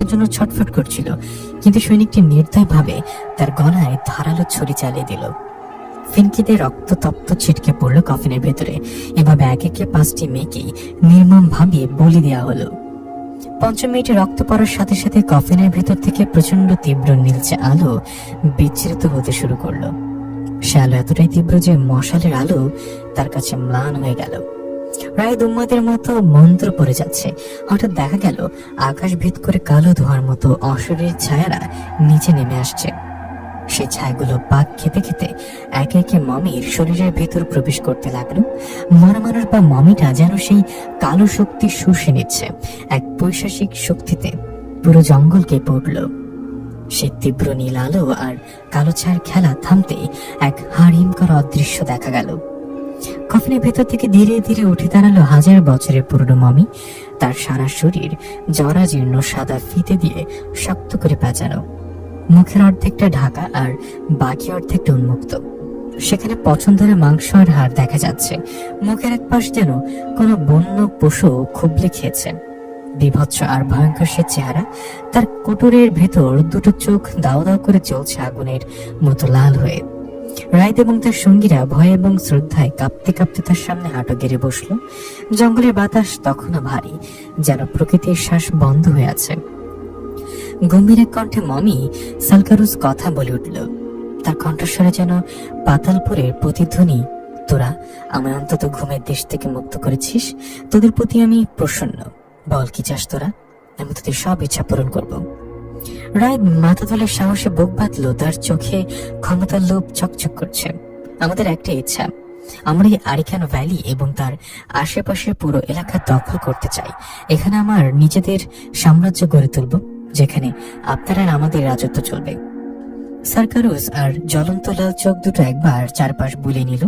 বাঁচার জন্য ছটফট করছিল, কিন্তু সৈনিকটি নির্দয়ভাবে তার গলায় ধারালো ছুরি চালিয়ে দিল। ফিনকিতে রক্ততপ্ত ছিটকে পড়লো কফিনের ভেতরে। এভাবে এক একে 5টি মেয়েকেই নির্মম ভাবে বলি দেওয়া হলো। 5 মিনিটে রক্ত পড়ার সাথে সাথে কফিনের ভেতর থেকে প্রচন্ড তীব্র নীলচে আলো বিচ্ছিন্ন হতে শুরু করলো। সে আলো এতটাই তীব্র যে মশালের আলো তার কাছে ম্লান হয়ে গেল। রায় উম্মাদের মতো মন্ত্র পড়ে যাচ্ছে। হঠাৎ দেখা গেল আকাশ ভেদ করে কালো ধোঁয়ার মতো অশরীর ছায়ারা নিচে নেমে আসছে। সেই ছায়াগুলো পাক খেতে খেতে একে একে মমির শরীরের ভেতর প্রবেশ করতে লাগলো। মরা মানুষ বা মমিটা যেন সেই কালো শক্তি শুষে নিচ্ছে। এক পৈশাচিক শক্তিতে পুরো জঙ্গল কেঁপে উঠল। সেই তীব্র নীল আলো আর কালো ছায়ার খেলা থামতেই এক হাড়হিম করা অদৃশ্য দেখা গেল। কফিনের ভেতর থেকে ধীরে ধীরে উঠে দাঁড়ালো 1000 বছরের পুরনো মমি। তার সারা শরীর জরাজীর্ণ সাদা ফিতে দিয়ে শক্ত করে পেঁচানো, মুখের অর্ধেকটা ঢাকা আর বাকি অর্ধেকটা উন্মুক্ত। সেখানে পছন্দের মাংস আর হাড় দেখা যাচ্ছে। মুখের এক পাশ যেন কোনো বন্য পশু খুবলে খেয়েছে। বিভৎস আর ভয়ঙ্কর সে চেহারা। তার কোটরের ভেতর দুটো চোখ দাও দাও করে জ্বলছে আগুনের মতো লাল হয়ে। রাইত এবং তার সঙ্গীরা ভয় এবং শ্রদ্ধায় কাঁপতে কাঁপতে তার সামনে হাঁটু গেড়ে বসলো। জঙ্গলের বাতাস তখনও ভারী, যেন প্রকৃতির শ্বাস বন্ধ হয়ে আছে। গম্ভীর এক কণ্ঠে মমি সালকারুস কথা বলে উঠল। তার কণ্ঠস্বরে যেন পাতালপুরের প্রতিধ্বনি। তোরা আমায় অন্তত ঘুমের দেশ থেকে মুক্ত করেছিস। তোদের প্রতি আমি প্রসন্ন। বল কি চাস তোরা? আমি তোদের সব ইচ্ছা পূরণ করব। রায় মাথা তোলার সাহসে বুক বাঁধলো। তার চোখে ক্ষমতার লোভ চকচক করছে। আমাদের একটা ইচ্ছা, আমরা এই আরিকান ভ্যালি এবং তার আশেপাশের পুরো এলাকা দখল করতে চাই। এখানে আমার নিজেদের সাম্রাজ্য গড়ে তুলব, যেখানে আপনারা আমাদের রাজত্ব চলবে। সার্কারুস আর জ্বলন্ত লাল চোখ দুটো একবার চারপাশ বুলিয়ে নিল।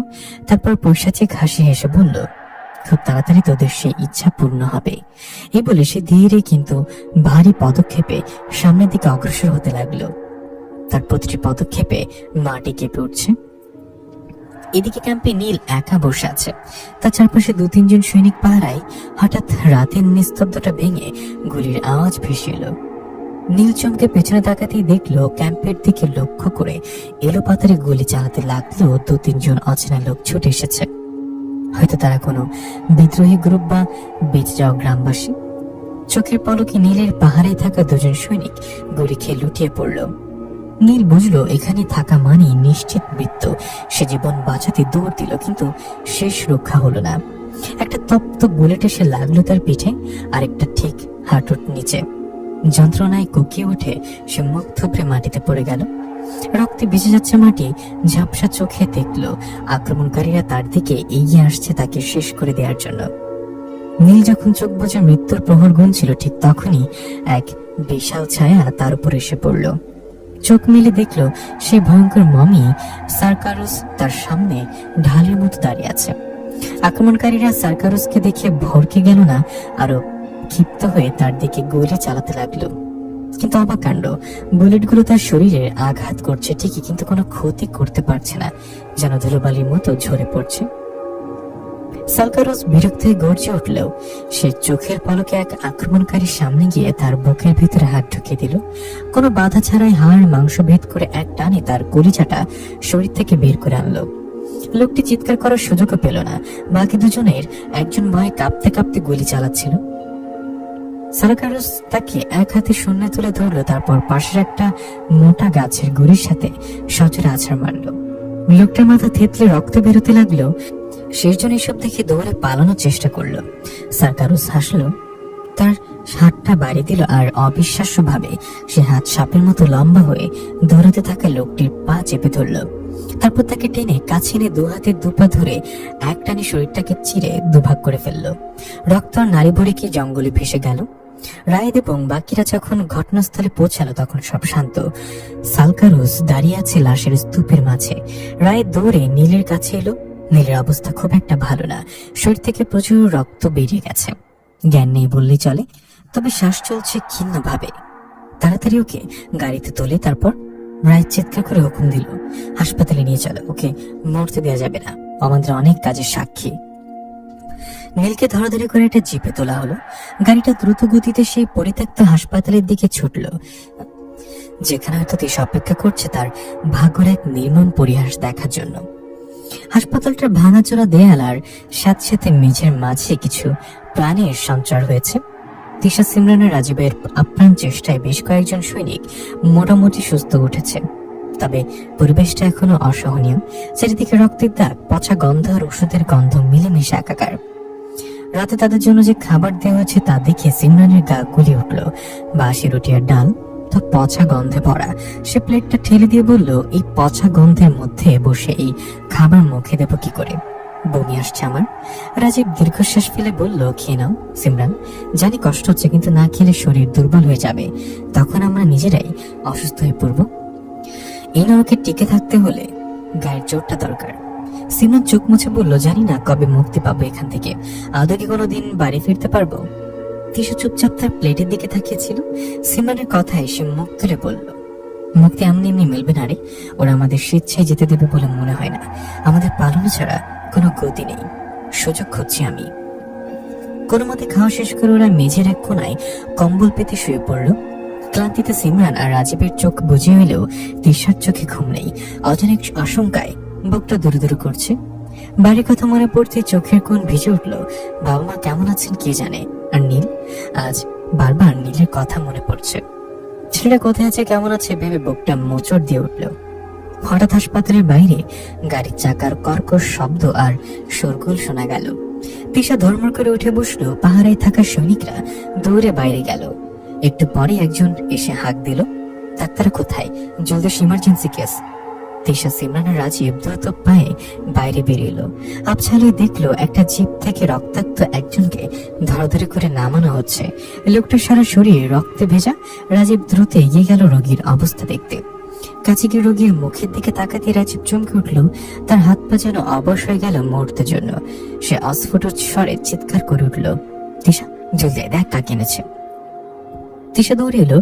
তারপর পৈশাচিক হাসি হেসে বলল, খুব তাড়াতাড়ি তোদের সেই ইচ্ছা পূর্ণ হবে। এই বলে সে ধীরে কিন্তু ভারী পদক্ষেপে সামনের দিকে অগ্রসর হতে লাগলো। তার প্রতিটি পদক্ষেপে মাটি কেঁপে উঠছে। এদিকে ক্যাম্পে নীল একা বসে আছে। তার চারপাশে 2-3 জন সৈনিক পাহারায়। হঠাৎ রাতের নিস্তব্ধতা ভেঙে গুলির আওয়াজ ভেসে এলো। নীল চমকে পেছনে তাকাতেই দেখলো ক্যাম্পের দিকে লক্ষ্য করে এলো পাতারে গুলি চালাতে লাগলো 2-3 জন অচেনা লোক ছুটে এসেছে। হয়তো তারা কোনো বিদ্রোহী গ্রুপ বা বেঁচে যাওয়া গ্রামবাসী। চোখের পলকে নীলের পাহাড়ে থাকা 2 জন সৈনিক গুলি খেয়ে লুটিয়ে পড়ল। নীল বুঝলো এখানে থাকা মানে নিশ্চিত মৃত্যু। সে জীবন বাঁচাতে দৌড় দিল, কিন্তু শেষ রক্ষা হলো না। একটা তপ্ত বুলেট এসে লাগলো তার পিঠে, আর একটা ঠিক হাঁটুর নিচে। যন্ত্রণায় কুকিয়ে উঠে সে মুখ থুবড়ে মাটিতে পড়ে গেল। রক্তে ভিজে যাচ্ছে মাটি। ঝাপসা চোখে দেখলো আক্রমণকারীরা তার দিকে এগিয়ে আসছে তাকে শেষ করে দেওয়ার জন্য। নীল যখন চোখ বোঝা মৃত্যুর প্রহর গুনছিল, ঠিক তখনই এক বিশাল ছায়া তার উপর এসে পড়ল। চোখ মেলে দেখলো সেই ভয়ঙ্কর মমি সার্কারুস তার সামনে ঢালের মতো দাঁড়িয়ে আছে। আক্রমণকারীরা সার্কারুসকে দেখে ভড়কে গেল না, আরো ক্ষিপ্ত হয়ে তার দিকে গুলি চালাতে লাগলো। কিন্তু অবাক কাণ্ড, বুলেটগুলো তার শরীরে আঘাত করছে ঠিকই, কিন্তু কোনো ক্ষতি করতে পারছে না, যেন ধুলোবালির মতো ঝরে পড়ছে। সালকারুস বিরক্ত হয়ে গর্জে উঠলেও সে চোখের পলকে এক আক্রমণকারীর সামনে গিয়ে তার বুকের ভিতরে হাত ঢুকিয়ে দিল। কোনো বাধা ছাড়াই হাড় মাংস ভেদ করে এক টানে তার কলিজাটা শরীর থেকে বের করে আনলো। লোকটি চিৎকার করার সুযোগও পেল না। বাকি 2 জনের একজন ভয়ে কাঁপতে কাঁপতে গুলি চালাচ্ছিল। সালকারুস তাকে এক হাতে শূন্য তুলে ধরলো, তারপর পাশের একটা মোটা গাছের গুড়ির সাথে সজোরে আছাড় মারলো। লোকটার মাথা থেতলে রক্ত বেরোতে লাগলো। শেষজন এসব দেখে দৌড়ে পালানোর চেষ্টা করলো। সার্কারুস হাসলো, তার হাতটা বাড়ি দিল, আর অবিশ্বাস্যভাবে সে হাত সাপের মতো লম্বা হয়ে দৌড়াতে থাকা লোকটির পা চেপে ধরলো। তারপর তাকে টেনে কাছে এনে 2 হাতের 2 পা ধরে এক টানে শরীরটাকে চিরে দুভাগ করে ফেললো। রক্ত আর নাড়ি ভরে কি জঙ্গলে ভেসে গেল। রায়েদ এবং বাকিরা যখন ঘটনাস্থলে পৌঁছালো তখন সব শান্ত। সালকারুস দাঁড়িয়ে আছে লাশের স্তূপের মাঝে। রায়েদ দৌড়ে নীলের কাছে এলো। নীলের অবস্থা খুব একটা ভালো না। শরীর থেকে প্রচুর রক্ত বেরিয়ে গেছে। জ্ঞান নেই বললেই চলে, তবে শ্বাস চলছে ক্ষীণভাবে। তাড়াতাড়ি ওকে গাড়িতে তোলে। তারপর রায় চিৎকার করে হুকুম দিল, হাসপাতালে নিয়ে চলো, ওকে মরতে দেওয়া যাবে না, আমাদের অনেক কাজের সাক্ষী। নীলকে ধরাধরি করে একটা জিপে তোলা হলো। গাড়িটা দ্রুত গতিতে সেই পরিত্যক্ত হাসপাতালের দিকে ছুটল, যেখানে হয়তো তিশা অপেক্ষা করছে তার ভাগ্যের এক নির্মম পরিহাস দেখার জন্য। হাসপাতালটার ভাঙাচোরা দেয়াল আর স্যাঁতস্যাঁতে মেঝের মাঝে কিছু প্রাণের সঞ্চার হয়েছে। তিশা, সিমরান আর রাজীবের আপ্রাণ চেষ্টায় বেশ কয়েকজন সৈনিক মোটামুটি সুস্থ উঠেছে, তবে পরিবেশটা এখনো অসহনীয়। চারিদিকে রক্তের দাগ, পচা গন্ধ আর ওষুধের গন্ধ মিলেমিশে একাকার। রাতে তাদের জন্য যে খাবার দেওয়া হয়েছে তা দেখে সিমরানের গা গুলি উঠল। বাসি রুটি আর ডাল তা পচা গন্ধে ভরা। সে প্লেটটা ঠেলে দিয়ে বলল, এই পচা গন্ধের মধ্যে বসে এই খাবার মুখে দেব কি করে? বমি আসছে আমার। রাজীব দীর্ঘশ্বাস ফেলে বলল, খেয়ে নাও সিমরান, জানি কষ্ট হচ্ছে, কিন্তু না খেলে শরীর দুর্বল হয়ে যাবে, তখন আমরা নিজেরাই অসুস্থ হয়ে পড়ব। এই নরকে টিকে থাকতে হলে গায়ের জোরটা দরকার। সিমরান চোখ মুছে বলল, জানি না কবে মুক্তি পাবো এখান থেকে, আদৌ কি কোনোদিন বাড়ি ফিরতে পারবো? তিশা চুপচাপ তার প্লেটের দিকে তাকিয়েছিল। সিমরানের কথায় সে মুখ তুলে বলল, মুক্তি এমনি এমনি মিলবে না রে, ওরা আমাদের স্বেচ্ছায় যেতে দেবে বলে মনে হয় না। আমাদের পালানো ছাড়া কোনো গতি নেই, সুযোগ খুঁজছি আমি। কোনো মতে খাওয়া শেষ করে ওরা মেঝের এক কোনায় কম্বল পেতে শুয়ে পড়ল। ক্লান্তিতে সিমরান আর রাজীবের চোখ বুঝে হলেও তিশার চোখে ঘুম নেই। অজানিক আশঙ্কায় বুকটা দুরুদুরু করছে। বাড়ির কথা মনে পড়তে চোখের কোণ ভিজে উঠল। বাবা মা কেমন আছেন কে জানে। আর নীল, আজ বারবার নীলের কথা মনে পড়ছে। ছেলেটা কোথায় আছে, কেমন আছে ভেবে বুকটা মোচড় দিয়ে উঠল। হঠাৎ হাসপাতালের বাইরে গাড়ির চাকার কর্কশ শব্দ আর শোরগোল শোনা গেল। তিশা ধর্মর করে উঠে বসলো। পাহারায় থাকা সৈনিকরা দৌড়ে বাইরে গেল। একটু পরে একজন এসে হাঁক দিল, ডাক্তার কোথায়, জলদি ইমার্জেন্সি কেস। তিশা, সিমরান আর রাজীব দ্রুত পায়ে বাইরে বেরিয়ে এলো। আবছালে দেখলো একটা জিপ থেকে রক্তাক্ত একজনকে ধরাধরি করে নামানো হচ্ছে। লোকটার সারা শরীর রক্তে ভেজা। রাজীব দ্রুত এগিয়ে গেল রোগীর অবস্থা দেখতে। কাছে গিয়ে রোগীর মুখের দিকে তাকাতে রাজীব চমকে উঠল। তার হাত পা যেন অবশ হয়ে গেল মুহূর্তের জন্য। সে অস্ফুট স্বরে চিৎকার করে উঠল, তিশা জলদি দেখ কাকে এনেছে। তিশা দৌড়ে এলো।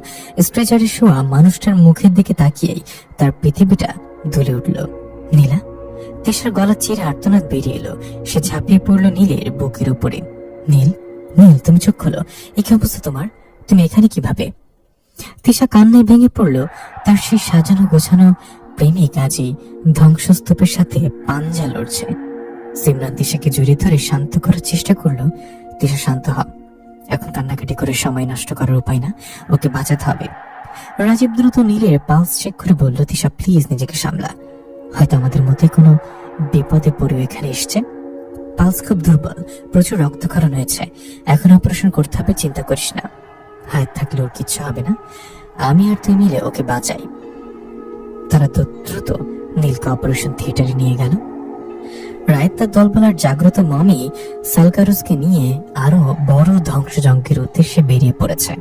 স্ট্রেচারে শোয়া মানুষটার মুখের দিকে তাকিয়েই তার পৃথিবীটা দুলে উঠল। নীলা। তিশার গলা চিরে আর্তনাদ বেরিয়ে এলো। সে ঝাঁপিয়ে পড়ল নীলের বুকের উপরে। নীল, নীল তুমি চোখ খোলো, এ কি অবস্থা তোমার, তুমি এখানে কিভাবে? তিশা কান্নায় ভেঙে পড়ল। তার সেই সাজানো গোছানো প্রেমিক আজই ধ্বংসস্তূপের সাথে পাঞ্জা লড়ছে। সিমরান তিশাকে জড়িয়ে ধরে শান্ত করার চেষ্টা করলো। তিশা শান্ত হ, এখন কান্নাকাটি করে সময় নষ্ট করার উপায় না, ওকে বাঁচাতে হবে। রাজীব দ্রুত নীলের পালস চেক করে বলল, তিশা প্লিজ নিজেকে সামলা, হয়তো আমাদের মধ্যে কোনো বিপদে পড়ে এখানে এসছে। পালস খুব দুর্বল, প্রচুর রক্তক্ষরণ হয়েছে, এখন অপারেশন করতে হবে, চিন্তা করিস না, হায়াত থাকলে ওর কিচ্ছু হবে না, আমি আর তুই মিলে ওকে বাঁচাই। তারা তো দ্রুত নীলকে অপারেশন থিয়েটারে নিয়ে গেল। রায় তার দলবলার জাগ্রত মমি সালকারুসকে নিয়ে আরো বড় ধ্বংসযজ্ঞের উদ্দেশ্যে বেরিয়ে পড়েছে।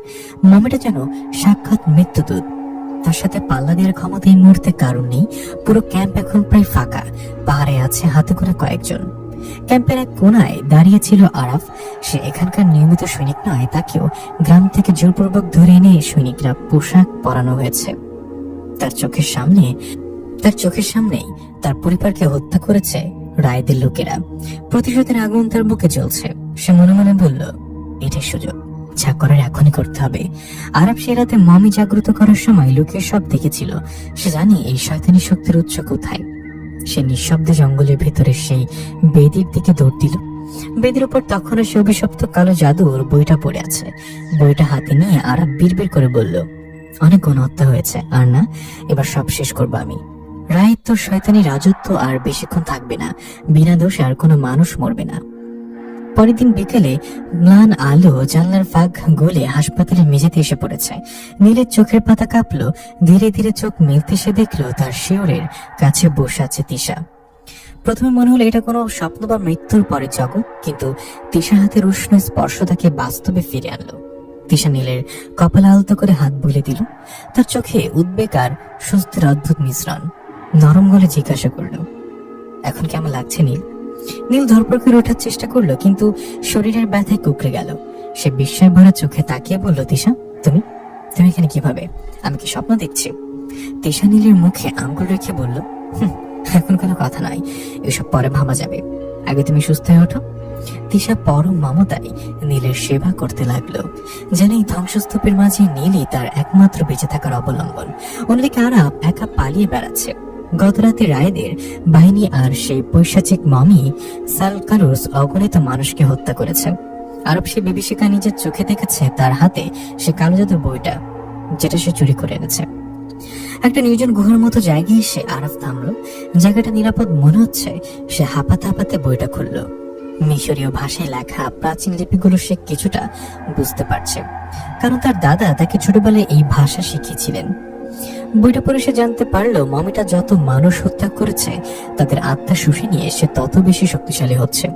মমিটা যেন সাক্ষাৎ মৃত্যুদূত। তার সাথে পাল্লা দেওয়ার ক্ষমতা এই মুহূর্তে কারণ নেই। পুরো ক্যাম্প এখন প্রায় ফাঁকা। পাহাড়ে আছে হাতে করে কয়েকজন। ক্যাম্পের এক কোনায় দাঁড়িয়ে ছিল আরাফ। সে এখানকার নিয়মিত সৈনিক নয়, তাকেও গ্রাম থেকে জোরপূর্বক ধরে এনে সৈনিকরা পোশাক পরানো হয়েছে। তার চোখের সামনেই তার পরিবারকে হত্যা করেছে রায়দের লোকেরা। প্রতিশোধের আগুন তার বুকে জ্বলছে। সে মনে মনে বলল, এটাই সুযোগ, যা করার এখনই করতে হবে। আরব সে রাতে মমি জাগ্রত করার সময় লোকের সব দেখেছিল। সে জানে এই শয়তানি শক্তির উৎস কোথায়। সে নিঃশব্দে জঙ্গলের ভেতরে সেই বেদির দিকে দৌড় দিল। বেদির উপর তখনও সে অভিশপ্ত কালো জাদুর বইটা পড়ে আছে। বইটা হাতে নিয়ে আরব বিড়বিড় করে বলল, অনেক গণহত্যা হয়েছে, আর না, এবার সব শেষ করবো আমি। রায় তো শয়তানি রাজত্ব আর বেশিক্ষণ থাকবে না, বিনা দোষে আর কোনো মানুষ মরবে না। পরের দিন বিকেলে ম্লান আলো জানলার ফাঁক গলে হাসপাতালের মেঝেতে এসে পড়েছে। নীলের চোখের পাতা কাঁপলো। ধীরে ধীরে চোখ মেলতে সে দেখলো তার শিওরের কাছে বসে আছে তিশা। প্রথমে মনে হলো এটা কোনো স্বপ্ন বা মৃত্যুর পরে জগৎ, কিন্তু তিশার হাতের উষ্ণ স্পর্শ তাকে বাস্তবে ফিরে আনলো। তিশা নীলের কপাল আলতো করে হাত বুলে দিল। তার চোখে উদ্বেগ আর স্বস্তির অদ্ভুত মিশ্রণ। নরম গলে জিজ্ঞাসা করলো, এখন কেমন লাগছে নীল? নীল ধরপড় করে ওঠার চেষ্টা করলো, কিন্তু শরীরের ব্যথায় কুকড়ে গেল। সে বিস্ময় ভরা চোখে তাকিয়ে বলল, তিশা তুমি তুমি এখানে কিভাবে? আমি কি স্বপ্ন দেখছি? তিশা নীলের মুখে আঙ্গুল রেখে বলল, এখন কোনো কথা নয়, এসব পরে ভাবা যাবে, আগে তুমি সুস্থ হয়ে ওঠো। তিশা পরম মমতায় নীলের সেবা করতে লাগলো, যেন এই ধ্বংসস্তূপের মাঝে নীলই তার একমাত্র বেঁচে থাকার অবলম্বন। অন্যদিকে আরাফ একা পালিয়ে বেড়াচ্ছে। গতরাতে রায়দের বাহিনী আর সেই পৈশাচিক মমি সালকারুস অগণিত মানুষকে হত্যা করেছে। আরব সে বিভীষিকা নিজের চোখে দেখেছে তার হাতে সে কালো জাদুর বইটা, যেটা সে চুরি করে এনেছে। একটা নির্জন গুহার মতো জায়গায় এসে আরব থামলো। জায়গাটা নিরাপদ মনে হচ্ছে। সে হাঁপাতে হাঁপাতে বইটা খুললো। মিশরীয় ভাষায় লেখা প্রাচীন লিপিগুলো সে কিছুটা বুঝতে পারছে, কারণ তার দাদা তাকে ছোটবেলায় এই ভাষা শিখিয়েছিলেন। বইটা পড়ে সে জানতে পারলো মমিটা যত মানুষ হত্যা করেছে তাদের আত্মা শুষে নিয়ে সে তত বেশি শক্তিশালী হচ্ছে।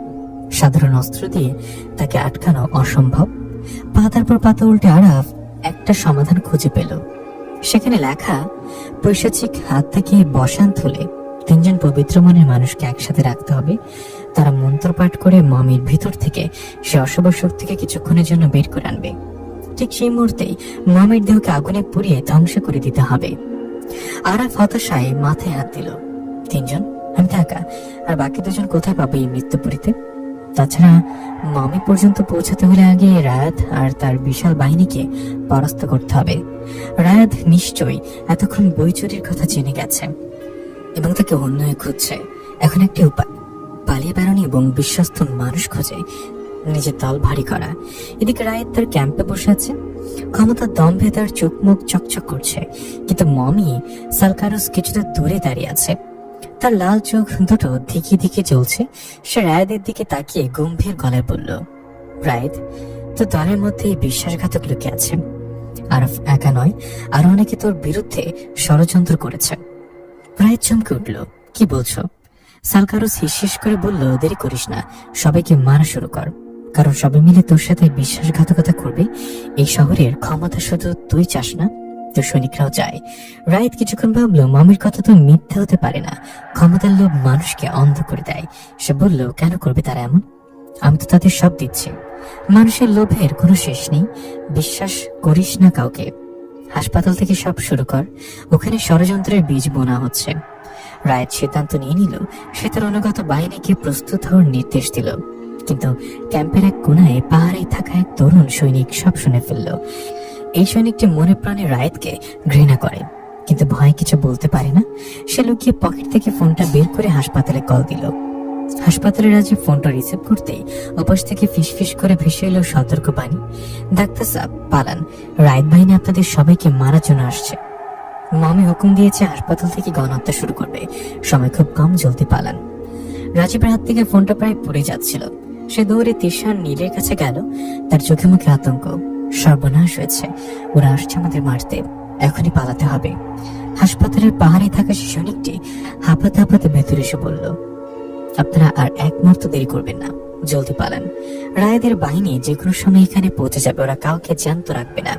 সাধারণ অস্ত্র দিয়ে তাকে আটকানো অসম্ভব। পাতার পর পাতা উল্টে আরাফ একটা সমাধান খুঁজে পেল। সেখানে লেখা, পৈশাচিক হাত থেকে বসান হলে 3 জন পবিত্র মনের মানুষকে একসাথে রাখতে হবে। তারা মন্ত্র পাঠ করে মমির ভিতর থেকে সে অশুভ শক্তিকে কিছুক্ষণের জন্য বের করে আনবে। ঠিক সেই মুহূর্তেই মমির দেহকে আগুনে পুড়িয়ে ধ্বংস করে দিতে হবে। আরাফ হতাশায় মাথায় হাত দিল। 3 জন? আমি তো একা, আর বাকি 2 জন কোথায় পাবো এই মৃত্যুপুরীতে? তাছাড়া মমি পর্যন্ত পৌঁছাতে হলে আগে রায়াত আর তার বিশাল বাহিনীকে পরাস্ত করতে হবে। রায়াত নিশ্চয়ই এতক্ষণ বই চুরির কথা জেনে গেছে এবং তাকে অন্যায় খুঁজছে। এখন একটি উপায়, পালিয়ে বেড়ানো এবং বিশ্বস্ত মানুষ খোঁজে নিজের দল ভারী করা। এদিকে রায়াত তার ক্যাম্পে বসে আছে। ক্ষমতার দম্ভে তার চোখ মুখ চকচক করছে, কিন্তু মমি সালকারুস কিছুটা দূরে দাঁড়িয়ে আছে। তার লাল চোখ দুটো ধিকে ধিকে জ্বলছে। সে রায়েদের দিকে তাকিয়ে গম্ভীর গলায় বলল, রায়েদ, তোর দলের মধ্যে এই বিশ্বাসঘাতক লোকে আছে। আরফ একা নয়, আরো অনেকে তোর বিরুদ্ধে ষড়যন্ত্র করেছে। রায়েদ চমকে উঠল। কি বলছো? সালকারুস হিসহিস করে বলল, দেরি করিস না, সবাইকে মারা শুরু কর, কারণ সবাই মিলে তোর সাথে বিশ্বাসঘাতকতা করবে। এই শহরের ক্ষমতা শুধু তুই চাস না, তোর সৈনিকরাও চায়। রায়েদ কিছুক্ষণ ভাবলো, মামির কথা তো মিথ্যে হতে পারে না। ক্ষমতার লোভ মানুষকে অন্ধ করে দেয়। সে বলল, কেন করবে তারা এমন? আমি তো তাদের সব দিচ্ছি। মানুষের লোভের কোনো শেষ নেই। বিশ্বাস করিস না কাউকে। হাসপাতাল থেকে সব শুরু কর, ওখানে ষড়যন্ত্রের বীজ বোনা হচ্ছে। রায়েদ সিদ্ধান্ত নিয়ে নিল। সে তার অনুগত বাহিনীকে প্রস্তুত হওয়ার নির্দেশ দিল। কিন্তু ক্যাম্পের এক কোনায় পাহাড়ে থাকা এক তরুণ সৈনিক সব শুনে ফেলল। এই সৈনিকটি মনে প্রাণে রায়েদকে ঘৃণা করে, কিন্তু ভয় কিছু বলতে পারে না। সে লুকিয়ে পকেট থেকে ফোনটা বের করে হাসপাতালে কল দিল। হাসপাতালের রাজীব ফোনটা রিসিভ করতেই ওপাশ থেকে ফিসফিস করে ভেসে এলো সতর্ক বাণী, ডাক্তার সাহেব পালান, রায়েদ বাহিনী আপনাদের সবাইকে মারার জন্য আসছে। মামি হুকুম দিয়েছে হাসপাতাল থেকে গণহত্যা শুরু করবে, সময় খুব কম, জলদি পালান। রাজীবের হাত থেকে ফোনটা প্রায় পড়ে যাচ্ছিল। সে দৌড়ে তিশার নীলের কাছে গেল। তার চোখে মুখে আতঙ্ক। সর্বনাশ হয়েছে, ওরা আসছে আমাদের মারতে, এখনই পালাতে হবে। হাসপাতালের পাহাড়ে থাকা সে সৈনিকটি হাঁপাতে হাঁপাতে ভেতরে এসে বলল, আপনারা আর এক মুহূর্ত দেরি করবেন না, জলদি পালান। রায়েদের বাহিনী যে কোনো সময় এখানে পৌঁছে যাবে, ওরা কাউকে জ্যান্ত রাখবে না।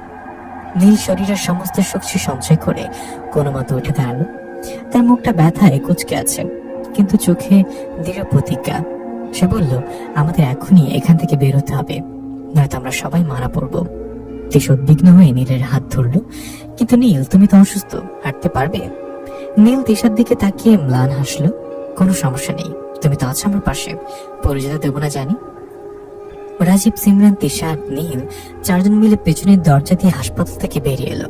নীল শরীরের সমস্ত শক্তি সঞ্চয় করে কোনো মতো উঠে দাঁড়ালো। তার মুখটা ব্যথায় কুঁচকে আছে, কিন্তু চোখে দৃঢ় প্রতিজ্ঞা। সে বলল, আমাদের এখনই এখান থেকে বের হতে হবে, নয়তো আমরা সবাই মারা পড়ব। তিশা উদ্বিগ্ন হয়ে নীলের হাত ধরল। কিন্তু নীল, তুমি তো অসুস্থ, হাঁটতে পারবে? নীল তিশার দিকে তাকিয়ে ম্লান হাসলো। কোনো সমস্যা নেই, তুমি তো আছো আমার পাশে, পড়ে যেতে দেবো না জানি। রাজীব, সিমরান, তিশা আর নীল 4 জন মিলে পেছনের দরজা দিয়ে হাসপাতাল থেকে বেরিয়ে এলো।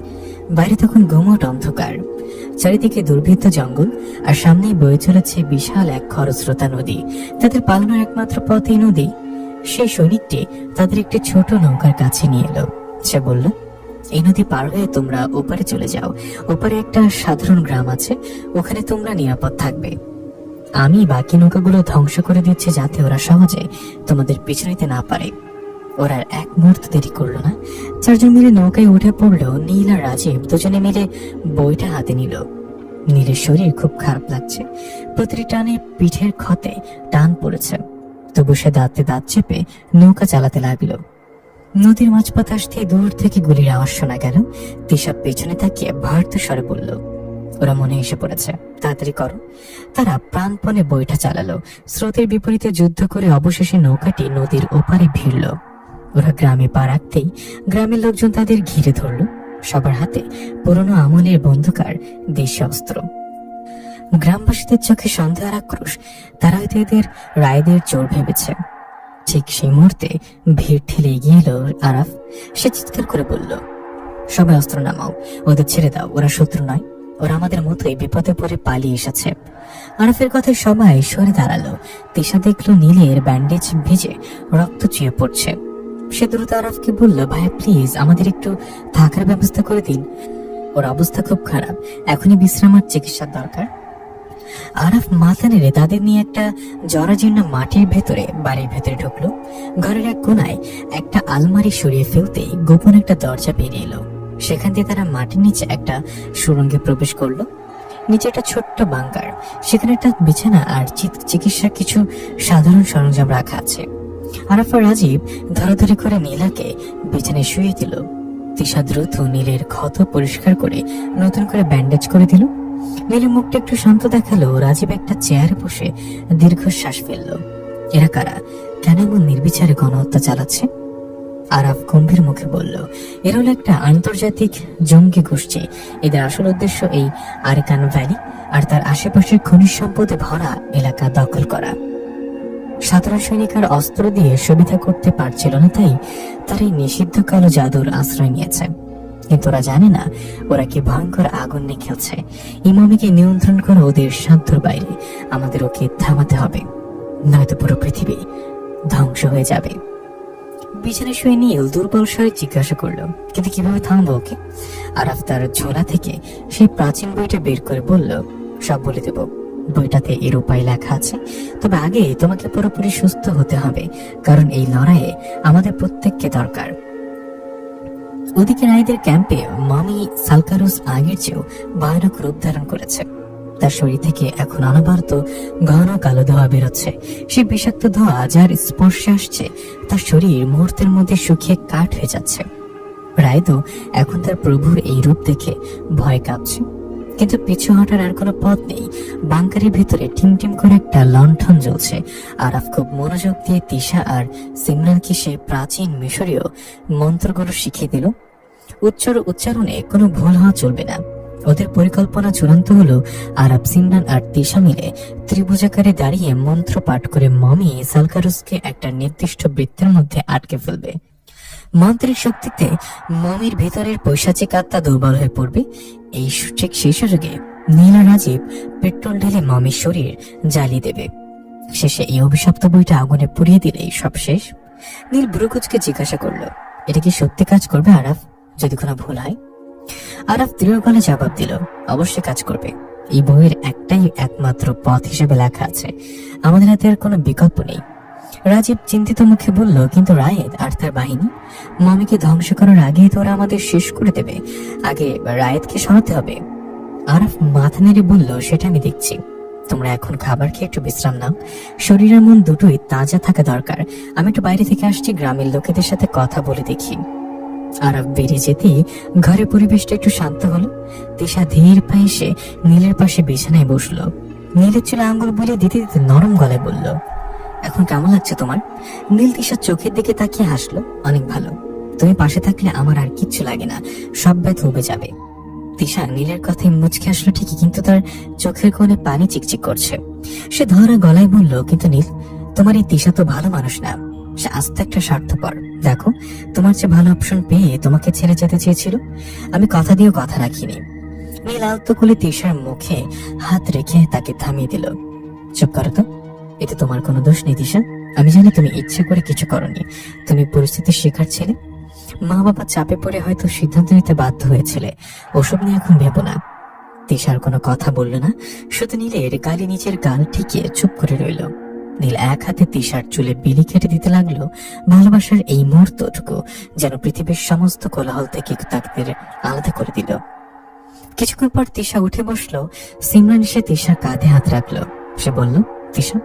বাইরে তখন ঘুমট অন্ধকার, চারিদিকে দুর্ভেদ্য জঙ্গল, আর সামনেই বয়ে চলেছে বিশাল এক খরস্রোতা নদী। তাদের পালানোর একমাত্র পথ এই নদী। সেই সৈনিকটি তাদের একটি ছোট নৌকার কাছে নিয়ে এলো। সে বলল, এই নদী পার হয়ে তোমরা ওপারে চলে যাও। ওপারে একটা সাধারণ গ্রাম আছে, ওখানে তোমরা নিরাপদ থাকবে। আমি বাকি নৌকাগুলো ধ্বংস করে দিচ্ছি, যাতে ওরা সহজে তোমাদের পিছু নিতে না পারে। ওরা আর এক মুহূর্ত দেরি করলো না। 4 জন মিলে নৌকায় উঠে পড়লো। নীল আর রাজীব দুজনে মিলে বইটা হাতে নিল। নীলের শরীর খুব খারাপ লাগছে, প্রতিটি টানে পিঠের ক্ষতে টান পড়েছে। তবু সে দাঁতে দাঁত চেপে নৌকা চালাতে লাগলো। নদীর মাঝপথ দিয়ে দূর থেকে গুলির আওয়াজ শোনা গেল। তিশা পেছনে তাকিয়ে ভারত স্বরে বলল, ওরা মনে এসে পড়েছে, তাড়াতাড়ি করো। তারা প্রাণপণে বইটা চালালো। স্রোতের বিপরীতে যুদ্ধ করে অবশেষে নৌকাটি নদীর ওপারে ভিড়ল। ওরা গ্রামে পা রাখতেই গ্রামের লোকজন তাদের ঘিরে ধরল। সবার হাতে পুরনো আমলের বন্দুকার দেশীয় অস্ত্র। গ্রামবাসীদের চোখে সন্দেহ আর আক্রোশ। তারা হয়তো এদের রায়েদের চোর ভেবেছে। ঠিক সেই মুহূর্তে ভিড় ঠেলে এগিয়ে এলো আরাফ। সে চিৎকার করে বলল, সবাই অস্ত্র নামাও, ওদের ছেড়ে দাও, ওরা শত্রু নয়, ওরা আমাদের মতোই বিপদে পড়ে পালিয়ে এসেছে। আরাফের কথায় সবাই সরে দাঁড়ালো। তিশা দেখলো নীলের ব্যান্ডেজ ভিজে রক্ত চুয়ে পড়ছে। সে দ্রুত আরাফকে বলল, ভাইয়া প্লিজ আমাদের একটু থাকার ব্যবস্থা করে দিন, ওর অবস্থা খুব খারাপ, এখনই বিশ্রাম আর চিকিৎসার দরকার। আরাফ মাথা নেড়ে তাদের নিয়ে একটা জরাজীর্ণ মাটির ভেতরে বাড়ির ভেতরে ঢুকলো। ঘরের এক কোনায় একটা আলমারি সরিয়ে ফেলতেই গোপন একটা দরজা বেরিয়ে এলো। সেখান দিয়ে তারা মাটির নিচে একটা সুড়ঙ্গে প্রবেশ করলো। নিচে একটা ছোট্ট বাংকার, সেখানে একটা বিছানা আর চিকিৎসার কিছু সাধারণ সরঞ্জাম রাখা আছে। আরাফ আর রাজীব ধরাধরি করে নীলাকে বিছানায় শুয়ে দিল। তিশা দ্রুত নীলের ক্ষত পরিষ্কার করে নতুন করে ব্যান্ডেজ করে দিল। নীলের মুখটা একটু শান্ত দেখালো। রাজীব একটা চেয়ারে বসে দীর্ঘশ্বাস ফেললো। এরা কারা? কেন এমন নির্বিচারে গণহত্যা চালাচ্ছে? আরাফ গম্ভীর মুখে বলল, এর হলো একটা আন্তর্জাতিক জঙ্গি গোষ্ঠী। এদের আসল উদ্দেশ্য এই আরাকান ভ্যালি আর তার আশেপাশের খনিজ সম্পদে ভরা এলাকা দখল করা। সাধারণ সৈনিক আর অস্ত্র দিয়ে সুবিধা করতে পারছিল না, তাই তারা এই নিষিদ্ধ কালো জাদুর আশ্রয় নিয়েছে। কিন্তু ওরা জানে না ওরা কি ভয়ঙ্কর আগুন নিয়ে খেলছে। এই মমিকে নিয়ন্ত্রণ করা ওদের সাধ্যর বাইরে। আমাদের ওকে থামাতে হবে, নয়তো পুরো পৃথিবী ধ্বংস হয়ে যাবে। বিছানায় শুয়ে নীল দুর্বল স্বরে জিজ্ঞাসা করলো, কিন্তু কিভাবে থামবো ওকে? আরাফ তার ঝোলা থেকে সেই প্রাচীন বইটা বের করে বলল, সব বলে দেব, বইটাতে এর উপায় লেখা আছে। তবে আগে তোমাকে পুরোপুরি সুস্থ হতে হবে, কারণ এই লড়াইয়ে আমাদের প্রত্যেককে দরকার। ওদিকে রায়দের ক্যাম্পে মামি সালকারুস আগের চেয়েও ভয়ানক রূপ ধারণ করেছে। তার শরীর থেকে এখন অনবরত ঘন কালো ধোঁয়া বেরোচ্ছে। সে বিষাক্ত ধোঁয়া যার স্পর্শে আসছে তার শরীর মুহূর্তের মধ্যে শুকিয়ে কাঠ হয়ে যাচ্ছে। রায়দও এখন তার প্রভুর এই রূপ দেখে ভয় কাঁপছে, কিন্তু পিছু হটার আর কোনো পথ নেই। বাংকারের ভেতরে টিমটিম করে একটা লণ্ঠন জ্বলছে। আরাফ খুব মনোযোগ দিয়ে তিশা আর সিমরানকে সে প্রাচীন মিশরীয় মন্ত্রগুলো শিখিয়ে দিল। উচ্চারণে কোনো ভুল হওয়া চলবে না। ওদের পরিকল্পনা চূড়ান্ত হলো আরাফ, সিমরান আর তিশা মিলে ত্রিভুজাকারে দাঁড়িয়ে মন্ত্র পাঠ করে মমি সালকারুসকে একটা নির্দিষ্ট বৃত্তের মধ্যে আটকে ফেলবে। মন্ত্রের শক্তিতে মমির ভেতরের পৈশাচিক আত্মা দুর্বল হয়ে পড়বে। এই ঠিক সেই সুযোগে নীল আর রাজীব পেট্রোল ঢেলে মমির শরীর জ্বালিয়ে দেবে। শেষে এই অভিশপ্ত বইটা আগুনে পুড়িয়ে দিলেই সব শেষ। নীল ব্রুকুচকে জিজ্ঞাসা করলো, এটা কি সত্যি কাজ করবে আরাফ, যদি কোনো ভুল হয়? আরাফ দৃঢ় গলায় জবাব দিল, অবশ্যই কাজ করবে। এই বইয়ের একটাই একমাত্র পথ হিসেবে লেখা আছে, আমাদের হাতে আর কোনো বিকল্প নেই। রাজীব চিন্তিত মুখে বলল, কিন্তু রায়েদ আর তার বাহিনী মমিকে ধ্বংস করার আগে তো ওরা আমাদের শেষ করে দেবে। আগে রায়েদকে সরাতে হবে। আরাফ মাথা নেড়ে বলল, সেটা আমি দেখছি। তোমরা এখন খাবার খেয়ে একটু বিশ্রাম নাও, শরীর আর মন দুটোই তাজা থাকা দরকার। আমি একটু বাইরে থেকে আসছি, গ্রামের লোকেদের সাথে কথা বলে দেখি। আরাফ বেরিয়ে যেতেই ঘরের পরিবেশটা একটু শান্ত হলো। তিশা ধীর পায়ে এসে নীলের পাশে বিছানায় বসলো। নীলের চুলে আঙ্গুল বুলিয়ে দিতে দিতে নরম গলায় বলল, এখন কেমন লাগছে তোমার? নীল তিশার চোখের দিকে তাকিয়ে হাসলো, অনেক ভালো। তুমি পাশে থাকলে আমার আর কিচ্ছু লাগে না, সব ব্যথা উবে যাবে। তিশা নীলের কথায় মুচকে আসলো ঠিকই, কিন্তু তার চোখের কোণে পানি চিকচিক করছে। সে ধরা গলায় বলল, কিন্তু নীল, তোমার এই তিশা তো ভালো মানুষ না, সে আস্তে একটা স্বার্থপর। দেখো, তোমার চেয়ে ভালো অপশন পেয়ে তোমাকে ছেড়ে যেতে চেয়েছিল, আমি কথা দিয়েও কথা রাখিনি। নীল আলতো করে তিশার মুখে হাত রেখে তাকে থামিয়ে দিল। চুপ করো তো, এতে তোমার কোনো দোষ নেই তিশা। আমি জানি তুমি ইচ্ছে করে কিছু করনি, তুমি পরিস্থিতির শিকার ছিলে। মা বাবা চাপে পড়ে হয়তো সিদ্ধান্ত নিতে বাধ্য হয়েছিলে, ওসব নিয়ে এখন ভেবো না। তিশার কোনো কথা বলল না, শুধু নীলের গালে নিচের গাল ঠেকিয়ে চুপ করে রইল। নীল এক হাতে তিশার চুলে বিলি কেটে দিতে লাগলো। ভালোবাসার এই মুহূর্তটুকু যেন পৃথিবীর সমস্ত কোলাহল থেকে তাদের আলাদা করে দিল। কিছুক্ষণ পর তিশা উঠে বসলো। সিমরান এসে তিশার কাঁধে হাত রাখলো। সে বলল, তিশা,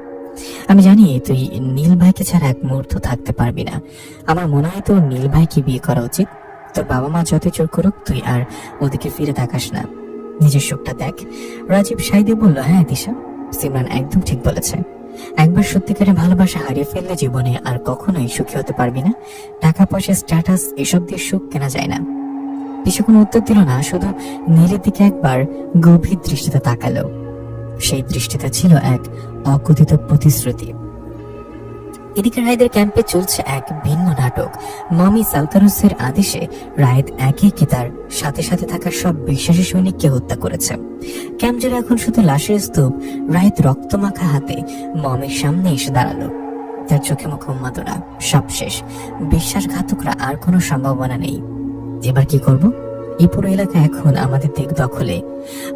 আমি জানি তুই নীল ভাইকে ছাড়া এক মুহূর্ত থাকতে পারবি না। আমার মনে হয় তোর নীল ভাইকে বিয়ে করা উচিত। তোর বাবা মা যতই জোর করুক, তুই আর ওদিকে ফিরে তাকাস না, নিজের সুখটা দেখ। রাজীব সাই দিয়ে বলল, হ্যাঁ তিশা, সিমরান একদম ঠিক বলেছে। একবার সত্যিকারে ভালোবাসা হারিয়ে ফেললে জীবনে আর কখনোই সুখী হতে পারবি না। টাকা পয়সা, স্ট্যাটাস, এসব দিয়ে সুখ কেনা যায় না। তিশা কোনো উত্তর দিল না, শুধু নীলের দিকে একবার গভীর দৃষ্টিতে তাকালো। সেই দৃষ্টিতে ছিল এক অকথিত প্রতিশ্রুতি। এদিকে রায়েদের ক্যাম্পে চলছে এক ভিন্ন নাটক। মমি সালকারুসের আদেশে রায়েদ একে একে তার সাথে সাথে থাকা সব বিশ্বাসী সৈনিককে হত্যা করেছে। ক্যাম্প জুড়ে এখন শুধু লাশের স্তূপ। রায়েদ রক্তমাখা হাতে মমির সামনে এসে দাঁড়ালো। তার চোখে মুখে উন্মাদনা। সব শেষ, বিশ্বাসঘাতকরা আর কোনো সম্ভাবনা নেই। এবার কি করব? এই পুরো এলাকা এখন আমাদের দিক দখলে।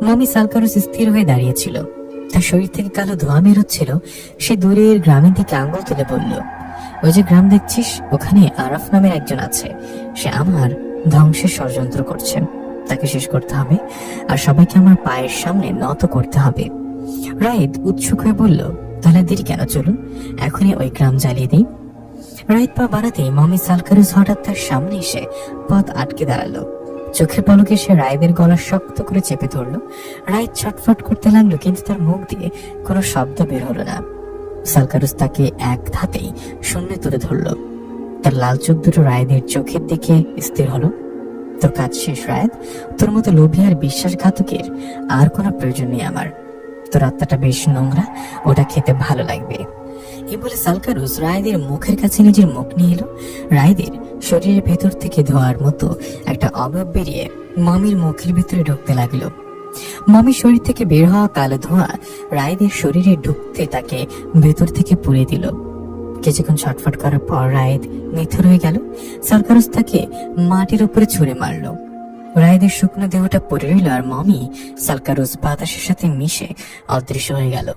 মমি সালকারুস স্থির হয়ে দাঁড়িয়েছিল। তার শরীর থেকে কালো ধোঁয়া বেরোচ্ছিল। সে দূরের গ্রামের দিকে আঙ্গুল তুলে বলল, ওই যে গ্রাম দেখছিস, ওখানে আরাফ নামের একজন আছে। সে আমার ধ্বংসের ষড়যন্ত্র করছে। তাকে শেষ করতে হবে, আর সবাইকে আমার পায়ের সামনে নত করতে হবে। রায়েদ উৎসুক হয়ে বলল, তাহলে দেরি কেন, চলুন এখনই ওই গ্রাম জ্বালিয়ে দিই। রায়েদ পা বাড়াতেই মমি সালকারুস হঠাৎ তার সামনে এসে পথ আটকে দাঁড়ালো। চোখের পলকে সে রায়েদের গলা শক্ত করে চেপে ধরল। রায়েদ ছটফট করতে লাগলো, কিন্তু তার মুখ দিয়ে কোনো শব্দ বের হলো না। সালকারুস তাকে এক ধাতেই শূন্যে তুলে ধরল। তার লাল চোখ দুটো রায়েদের চোখের দিকে স্থির হলো। তোর কাজ শেষ রায়েদ। তোর মতো লোভী আর বিশ্বাসঘাতকের আর কোনো প্রয়োজন নেই আমার। তোর আত্মাটা বেশ নোংরা, ওটা খেতে ভালো লাগবে। এই বলে সালকারুস রায়েদের মুখের কাছে নিজের মুখ নিয়ে এলো। রায়েদের শরীরের ভেতর থেকে ধোয়ার মতো একটা অভাব বেরিয়ে মমির মুখের ভেতরে ঢুকতে লাগলো। মমির শরীর থেকে বের হওয়া কালো ধোঁয়া রায়েদের শরীরে ঢুকতে তাকে ভেতর থেকে পুড়ে দিল। কিছুক্ষণ ছটফট করার পর রায়েদ নিথর হয়ে গেল। সালকারুস তাকে মাটির উপরে ছুঁড়ে মারল। রায়েদের শুকনো দেহটা পড়ে রইল, আর মমি সালকারুস বাতাসের সাথে মিশে অদৃশ্য হয়ে গেল।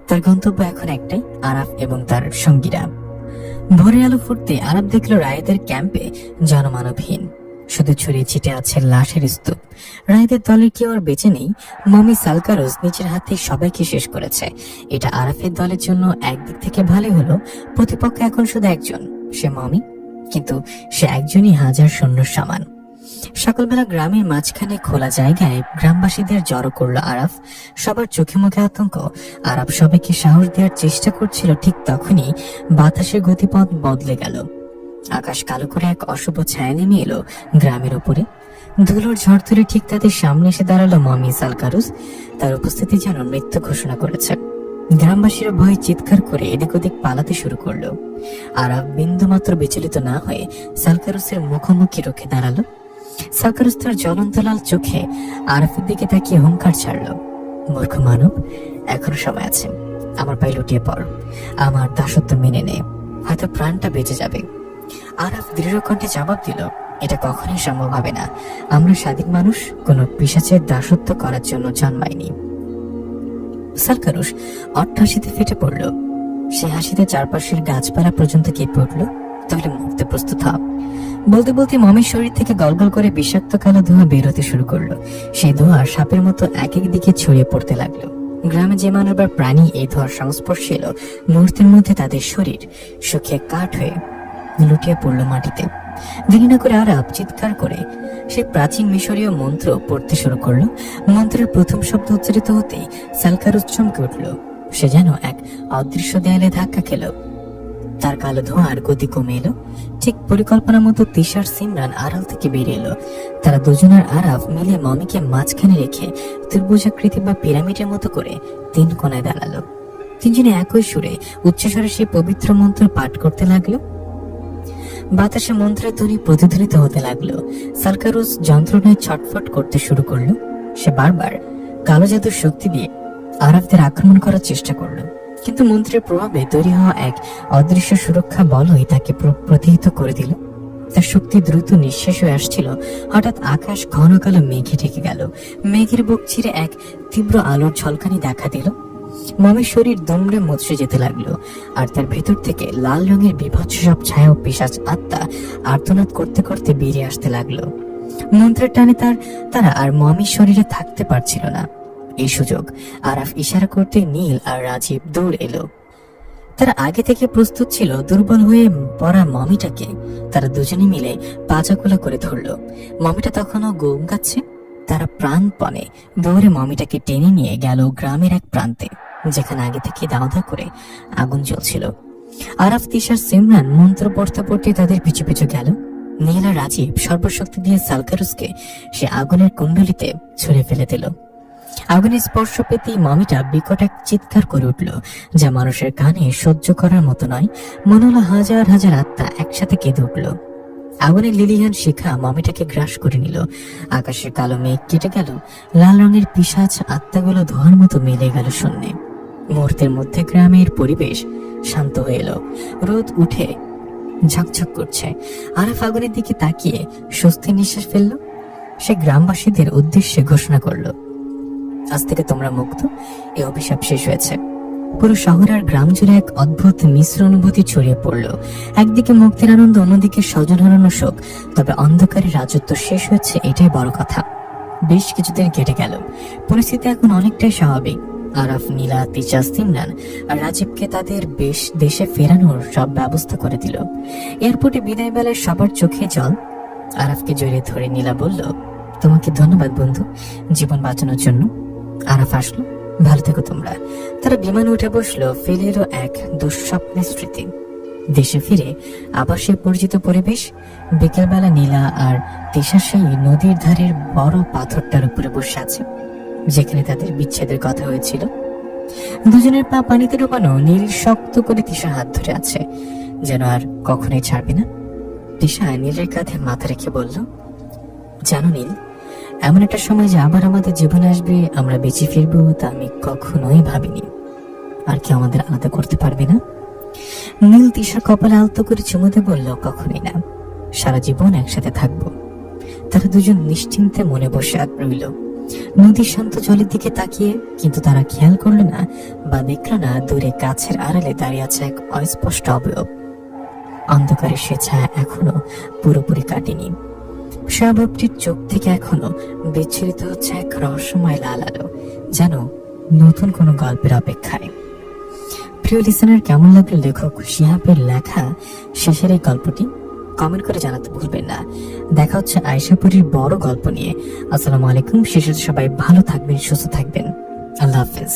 তার গন্তব্য এখন একটাই, আরাফ এবং তার সঙ্গীরা। ভোরের আলো ফুটতে আরাফ দেখলো রায়েদের ক্যাম্পে জনমানবহীন, শুধু ছড়িয়ে ছিটে আছে লাশের স্তূপ। রায়েদের দলের কেউ আর বেঁচে নেই। মমি সালকারুস নিজের হাতে সবাইকে শেষ করেছে। এটা আরাফের দলের জন্য একদিক থেকে ভালো হলো, প্রতিপক্ষ এখন শুধু একজন, সে মমি। কিন্তু সে একজনই হাজার সৈন্যর সমান। সকালবেলা গ্রামের মাঝখানে খোলা জায়গায় গ্রামবাসীদের জড়ো করলো আরাফ। সবার চোখে মুখে আতঙ্ক। আরাফ সবাইকে সাহস দেওয়ার চেষ্টা করছিল, ঠিক তখনই বাতাসের গতিপথ বদলে গেল। আকাশ কালো করে এক অশুভ ছায়া নেমে এলো গ্রামের উপরে। ধুলোর ঝড় তুলে ঠিক তাদের সামনে এসে দাঁড়ালো মমি সালকারুস। তার উপস্থিতি যেন মৃত্যু ঘোষণা করেছে। গ্রামবাসীরা ভয়ে চিৎকার করে এদিক ওদিক পালাতে শুরু করলো। আরাফ বিন্দুমাত্র বিচলিত না হয়ে সালকারুসের মুখোমুখি রুখে দাঁড়ালো। সালকারুস তার জ্বলন্ত লাল চোখে আরাফের দিকে তাকিয়ে হুঙ্কার ছাড়ল, মূর্খ মানব, এখনো সময় আছে। আমার পায়ে লুটিয়ে পড়, আমার দাসত্ব মেনে নে, হয়তো প্রাণটা বেঁচে যাবে। আরাফ দৃঢ় কণ্ঠে জবাব দিল, এটা কখনোই সম্ভব হবে না। আমরা স্বাধীন মানুষ, কোনো পিশাচের দাসত্ব করার জন্য জন্মাইনি। সালকারুস অট্টহাসিতে ফেটে পড়ল। সে হাসিতে চারপাশের গাছপালা পর্যন্ত কেঁপে উঠল। তাহলে মরতে প্রস্তুত হ। বলতে বলতে মমির শরীর থেকে গলগল করে বিষাক্ত কালো ধোঁয়া বের হতে শুরু করলো। সেই ধোঁয়া সাপের মতো এক এক দিকে ছড়িয়ে পড়তে লাগলো। গ্রামে যে মানব বা প্রাণী এই ধোঁয়ার সংস্পর্শে এলো, মুহূর্তের মধ্যে তাদের শরীর শুকিয়ে কাঠ হয়ে লুটিয়ে পড়লো মাটিতে। দেরি না করে আরাফ চিৎকার করে সে প্রাচীন মিশরীয় মন্ত্র পড়তে শুরু করলো। মন্ত্রের প্রথম শব্দ উচ্চারিত হতেই সালকারুস চমকে উঠল। সে যেন এক অদৃশ্য দেয়ালে ধাক্কা খেল। তার কালো ধোঁয়ার গতি কমে এলো। ঠিক পরিকল্পনা মতো তিশার সিমরান আড়াল থেকে বেরিয়ে এলো। তারা দুজনের আরাফ মিলে মমিকে মাঝখানে রেখে ত্রিভুজাকৃতি বা পিরামিডের মতো করে তিন কোণায় দাঁড়ালো। তিনজনে একই সুরে উচ্চস্বরে সে পবিত্র মন্ত্র পাঠ করতে লাগলো। বাতাসে মন্ত্রের ধ্বনি প্রতিধ্বনিত হতে লাগলো। সালকারুস যন্ত্রণায় ছটফট করতে শুরু করলো। সে বারবার কালো জাদুর শক্তি দিয়ে আরাফদের আক্রমণ করার চেষ্টা করলো, কিন্তু মন্ত্রের প্রভাবে তৈরি হওয়া এক অদৃশ্য সুরক্ষা বলই তাকে প্রতিহত করে দিল। তার শক্তি দ্রুত নিঃশেষ হয়ে আসছিল। হঠাৎ আকাশ ঘন কালো মেঘে ঢেকে গেল। মেঘের বুক চিরে এক তীব্র আলোর ঝলকানি দেখা দিল। মমির শরীর দুমড়ে মুচড়ে যেতে লাগলো, আর তার ভেতর থেকে লাল রঙের বিভৎস সব ছায়া ও পিশাচ আত্মা আর্তনাদ করতে করতে বেরিয়ে আসতে লাগলো। মন্ত্রের টানে তারা আর মমির শরীরে থাকতে পারছিল না। এই সুযোগ আরাফ ইশারা করতে নীল আর রাজীব দৌড় এলো। তারা আগে থেকে প্রস্তুত ছিল দুর্বল হয়ে পড়া মমিটাকে তারা দুজনে মিলে পাজাকোলা করে ধরলো। মমিটা তখনও গোম গাচ্ছে। তারা প্রাণপণে দৌড়ে মমিটাকে টেনে নিয়ে গেল গ্রামের এক প্রান্তে, যেখানে আগে থেকে দাও দাও করে আগুন জ্বলছিল। আরাফ, তিশার, সিমরান মন্ত্র পড়তে পড়তে তাদের পিছু পিছু গেল। নীল আর রাজীব সর্বশক্তি দিয়ে সালকারুসকে সে আগুনের কুণ্ডলিতে ছুঁড়ে ফেলে দিল। আগুনের স্পর্শ পেতেই মমিটা বিকট এক চিৎকার করে উঠল, যা মানুষের কানে সহ্য করার মতো নয়। মনে হলো হাজার হাজার আত্মা একসাথে কেঁদে উঠল। আগুনের লিলিহান শিখা মমিটাকে গ্রাস করে নিল। আকাশের কালো মেঘ কেটে গেল, লাল রঙের পিশাচ আত্মাগুলো ধোঁয়ার মতো মিলে গেল শূন্যে। মুহূর্তের মধ্যে গ্রামের পরিবেশ শান্ত হয়ে এলো। রোদ উঠে ঝকঝক করছে। আরাফ আগুনের দিকে তাকিয়ে স্বস্তির নিঃশ্বাস ফেলল। সে গ্রামবাসীদের উদ্দেশ্যে ঘোষণা করল, আজ থেকে তোমরা মুক্ত, এই অভিশাপ শেষ হয়েছে। পুরো শহর আর গ্রাম জুড়ে এক অদ্ভুত মিশ্র অনুভূতি ছড়িয়ে পড়ল। একদিকে মুক্তির আনন্দ, অন্যদিকে স্বজন হারানো শোক। তবে অন্ধকারের রাজত্ব শেষ হয়েছে, এটাই বড় কথা। বেশ কিছুদিন কেটে গেল। পরিস্থিতি এখন অনেকটাই স্বাভাবিক। আরাফ, নীলা, তিশা, সিমরান আর রাজীবকে তাদের দেশে ফেরানোর সব ব্যবস্থা করে দিল। এয়ারপোর্টে বিদায় বেলায় সবার চোখে জল। আরাফকে জড়িয়ে ধরে নীলা বলল, তোমাকে ধন্যবাদ বন্ধু, জীবন বাঁচানোর জন্য। আরাফ আসলো, ভালো থেকো তোমরা। তারা বিমানে উঠে বসলো। ফেলে এলো এক দুঃস্বপ্নের স্মৃতি। দেশে ফিরে আবার সে পরিচিত পরিবেশ। বিকেলবেলা নীলা আর তিশা সেই নদীর ধারের বড় পাথরটার উপরে বসে আছে, যেখানে তাদের বিচ্ছেদের কথা হয়েছিল। দুজনের পা পানিতে ডোবানো। নীল শক্ত করে তিশার হাত ধরে আছে, যেন আর কখনোই ছাড়বে না। তিশা নীলের কাঁধে মাথা রেখে বলল, জানো নীল, এমন একটা সময় যে আবার আমাদের জীবনে আসবে, আমরা বেঁচে ফিরবো, তা আমি কখনোই ভাবিনি। আর কেউ আমাদের আলাদা করতে পারবে না। নীল তিশার কপালে আলতো করে চুমুতে বলল, কখনোই না, সারা জীবন একসাথে থাকবো। তারা দুজন নিশ্চিন্তে মনে বসে রইল, নদীর শান্ত জলের দিকে তাকিয়ে। কিন্তু তারা খেয়াল করলো না বা দেখলো না, দূরে গাছের আড়ালে দাঁড়িয়ে আছে এক অস্পষ্ট অবয়ব। অন্ধকারের সে ছায়া এখনো পুরোপুরি কাটেনি। স্বভাবটির চোখ থেকে এখনো বিচ্ছুরিত হচ্ছে এক রহস্যময় লাল আলো, যেন নতুন কোনো গল্পের অপেক্ষায়। প্রিয় লিসেনার, কেমন লাগলো লেখক শিহাবের লেখা শেষের এই গল্পটি? কমেন্ট করে জানাতে ভুলবেন না। দেখা হচ্ছে আয়েশাপুরীর বড় গল্প নিয়ে। আসসালামু আলাইকুম। শেষে সবাই ভালো থাকবেন, সুস্থ থাকবেন। আল্লাহ হাফেজ।